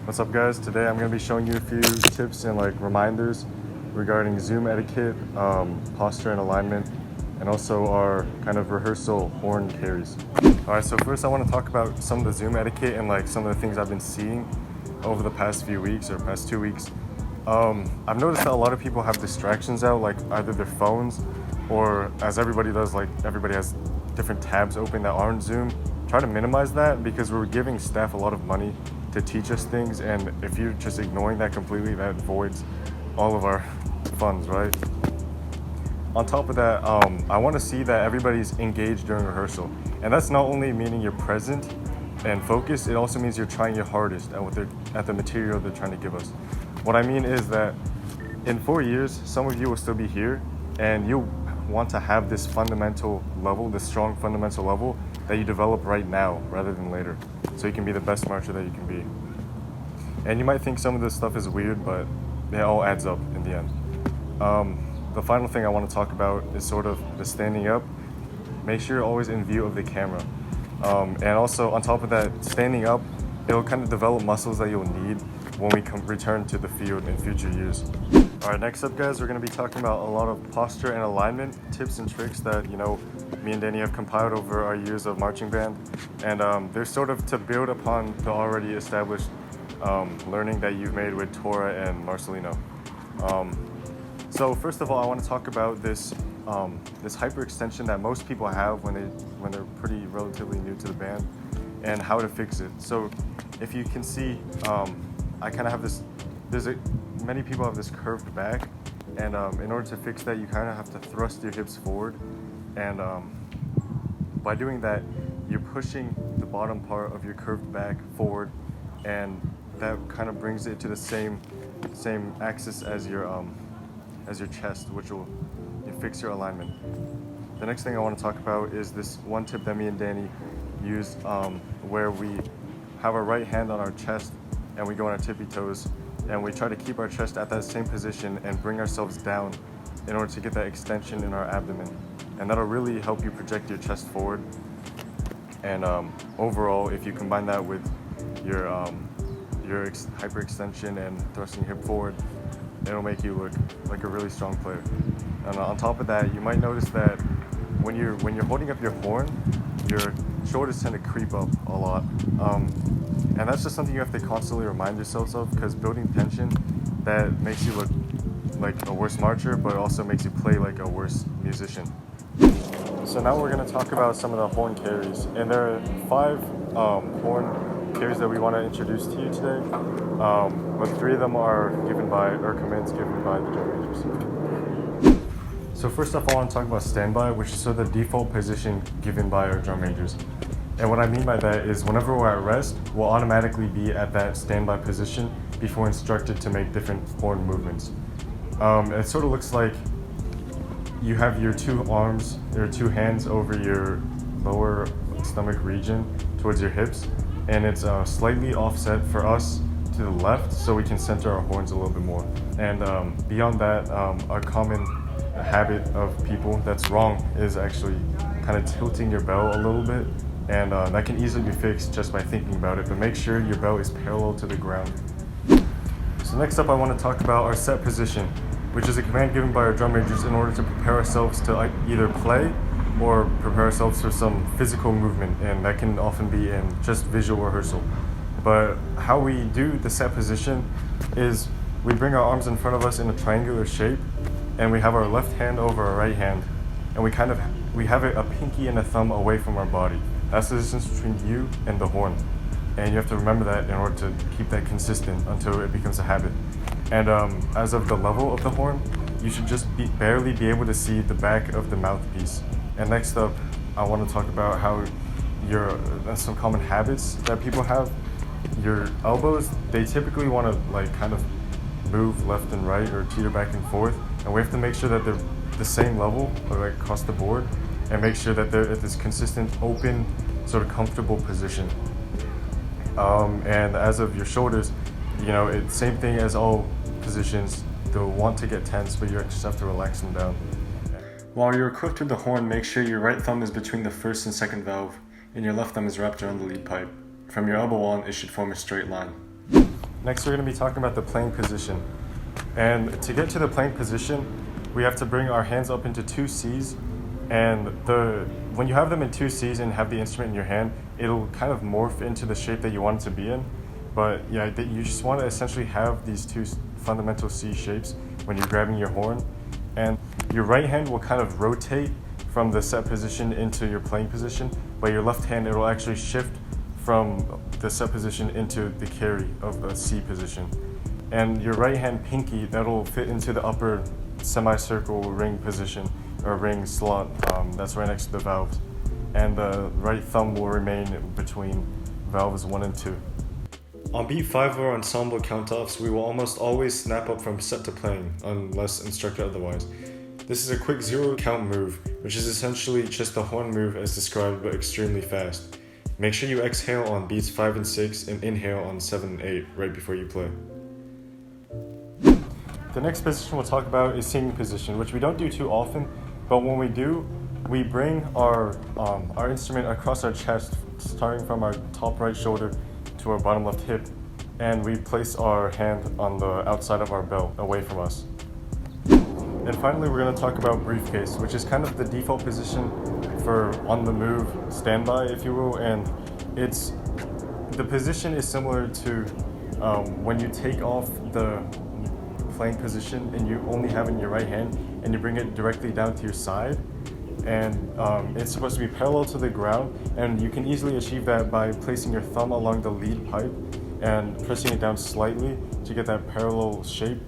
What's up guys? Today I'm going to be showing you a few tips and reminders regarding Zoom etiquette, posture and alignment, and also our kind of rehearsal horn carries. Alright, so first I want to talk about some of the Zoom etiquette and some of the things I've been seeing over the past few weeks or past 2 weeks. I've noticed that a lot of people have distractions out, like either their phones or, as everybody does, everybody has different tabs open that aren't Zoom. Try to minimize that because we're giving staff a lot of money to teach us things, and if you're just ignoring that completely, that voids all of our funds, right? On top of that, I want to see that everybody's engaged during rehearsal, and that's not only meaning you're present and focused, it also means you're trying your hardest at the material they're trying to give us. What I mean is that in 4 years, some of you will still be here, and you want to have this fundamental level, this strong fundamental level that you develop right now rather than later, so you can be the best marcher that you can be. And you might think some of this stuff is weird, but it all adds up in the end. The final thing I want to talk about is sort of the standing up. Make sure you're always in view of the camera. And also on top of that, standing up, it'll kind of develop muscles that you'll need when we return to the field in future years. All right, next up guys, we're going to be talking about a lot of posture and alignment tips and tricks that, me and Danny have compiled over our years of marching band. And they're sort of to build upon the already established learning that you've made with Tora and Marcelino. So first of all, I want to talk about this hyperextension that most people have when they're pretty relatively new to the band, and how to fix it. So if you can see, I kind of have this. Many people have this curved back, and in order to fix that, you kind of have to thrust your hips forward, and by doing that, you're pushing the bottom part of your curved back forward, and that kind of brings it to the same axis as your chest, which will fix your alignment. The next thing I want to talk about is this one tip that me and Danny used, where we have our right hand on our chest and we go on our tippy toes, and we try to keep our chest at that same position and bring ourselves down in order to get that extension in our abdomen, and that'll really help you project your chest forward. And overall, if you combine that with your hyperextension and thrusting your hip forward, it'll make you look like a really strong player. And on top of that, you might notice that when you're holding up your horn, your shoulders tend to creep up a lot. And that's just something you have to constantly remind yourselves of, because building tension, that makes you look like a worse marcher, but also makes you play like a worse musician. So now we're going to talk about some of the horn carries, and there are 5 horn carries that we want to introduce to you today, but 3 of them are commands given by the drum majors. So first off, I want to talk about standby, which is sort of the default position given by our drum majors. And what I mean by that is whenever we're at rest, we'll automatically be at that standby position before instructed to make different horn movements. It sort of looks like you have your 2 arms, your 2 hands over your lower stomach region towards your hips, and it's slightly offset for us to the left so we can center our horns a little bit more. And beyond that, a common habit of people that's wrong is actually kind of tilting your bell a little bit, and that can easily be fixed just by thinking about it, but make sure your bell is parallel to the ground. So next up, I want to talk about our set position, which is a command given by our drum majors in order to prepare ourselves to either play or prepare ourselves for some physical movement, and that can often be in just visual rehearsal. But how we do the set position is we bring our arms in front of us in a triangular shape, and we have our left hand over our right hand, and we have a pinky and a thumb away from our body. That's the distance between you and the horn, and you have to remember that in order to keep that consistent until it becomes a habit. And as of the level of the horn, you should just barely be able to see the back of the mouthpiece. And next up, I want to talk about how some common habits that people have. Your elbows, they typically want to kind of move left and right or teeter back and forth, and we have to make sure that they're the same level or across the board, and make sure that they're at this consistent, open, sort of comfortable position. And as of your shoulders, it's same thing as all positions. They'll want to get tense, but you just have to relax them down. While you're equipped with the horn, make sure your right thumb is between the first and second valve, and your left thumb is wrapped around the lead pipe. From your elbow on, it should form a straight line. Next, we're going to be talking about the playing position. And to get to the playing position, we have to bring our hands up into two C's. And when you have them in two C's and have the instrument in your hand, it'll kind of morph into the shape that you want it to be in. But yeah, you just want to essentially have these two fundamental C shapes when you're grabbing your horn. And your right hand will kind of rotate from the set position into your playing position, but your left hand, it will actually shift from the set position into the carry of a C position. And your right hand pinky, that'll fit into the upper semicircle ring position, or ring slot, that's right next to the valves. And the right thumb will remain between valves 1 and 2. On beat 5 of our ensemble count-offs, we will almost always snap up from set to playing, unless instructed otherwise. This is a quick 0 count move, which is essentially just the horn move as described, but extremely fast. Make sure you exhale on beats 5 and 6 and inhale on 7 and 8 right before you play. The next position we'll talk about is singing position, which we don't do too often, but when we do, we bring our instrument across our chest, starting from our top right shoulder to our bottom left hip, and we place our hand on the outside of our belt, away from us. And finally, we're going to talk about briefcase, which is kind of the default position for on the move standby, if you will, and the position is similar to when you take off the playing position and you only have it in your right hand and you bring it directly down to your side, and it's supposed to be parallel to the ground, and you can easily achieve that by placing your thumb along the lead pipe and pressing it down slightly to get that parallel shape.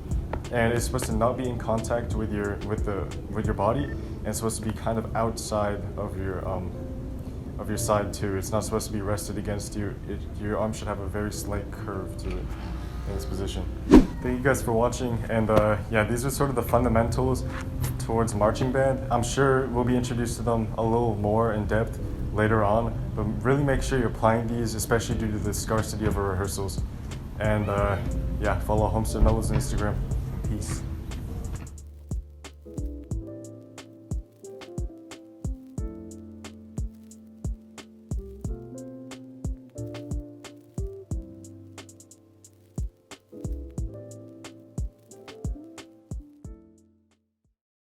And it's supposed to not be in contact with your body, and it's supposed to be kind of outside of your side too. It's not supposed to be rested against you. Your arm should have a very slight curve to it in this position. Thank you guys for watching, and yeah, these are sort of the fundamentals towards marching band. I'm sure we'll be introduced to them a little more in depth later on, but really make sure you're applying these, especially due to the scarcity of our rehearsals. And yeah, follow Homestead Mellows on Instagram. Peace.